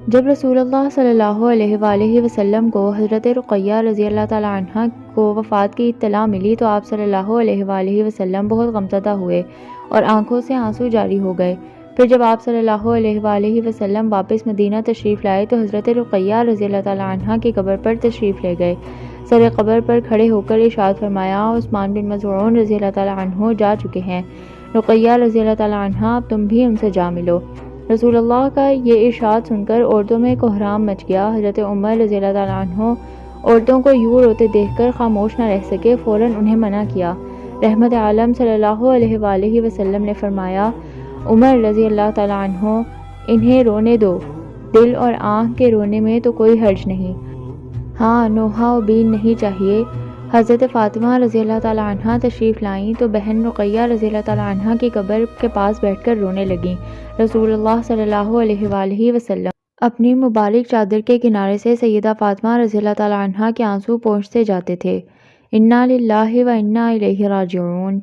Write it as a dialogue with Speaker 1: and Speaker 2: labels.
Speaker 1: جب رسول اللہ صلی اللہ علیہ وآلہ وسلم کو حضرت رقیہ رضی اللہ تعالی عنہ کو وفات کی اطلاع ملی تو آپ صلی اللہ علیہ وآلہ وسلم بہت غمزدہ ہوئے اور آنکھوں سے آنسو جاری ہو گئے۔ پھر جب آپ صلی اللہ علیہ وآلہ وسلم واپس مدینہ تشریف لائے تو حضرت رقیہ رضی اللہ تعالی عنہ کی قبر پر تشریف لے گئے۔ سر قبر پر کھڑے ہو کر ارشاد فرمایا، عثمان بن مظعون رضی اللہ تعالی عنہ جا چکے ہیں، رقیہ رضی اللہ تعالی عنہ اب تم بھی ان سے جا ملو۔ رسول اللہ کا یہ ارشاد سن کر عورتوں میں کوہرام مچ گیا۔ حضرت عمر رضی اللہ تعالی عنہ عورتوں کو یوں روتے دیکھ کر خاموش نہ رہ سکے، فوراً انہیں منع کیا۔ رحمت عالم صلی اللہ علیہ وآلہ وسلم نے فرمایا، عمر رضی اللہ تعالی عنہ انہیں رونے دو، دل اور آنکھ کے رونے میں تو کوئی حرج نہیں، ہاں نوحہ و بین نہیں چاہیے۔ حضرت فاطمہ رضی اللہ تعالی عنہ تشریف لائیں تو بہن رقیہ رضی اللہ تعالی عنہ کی قبر کے پاس بیٹھ کر رونے لگیں۔ رسول اللہ صلی اللہ علیہ وآلہ وسلم اپنی مبارک چادر کے کنارے سے سیدہ فاطمہ رضی اللہ تعالی عنہ کے آنسو پونچھتے جاتے تھے۔ انا للہ و انا الیہ راجعون۔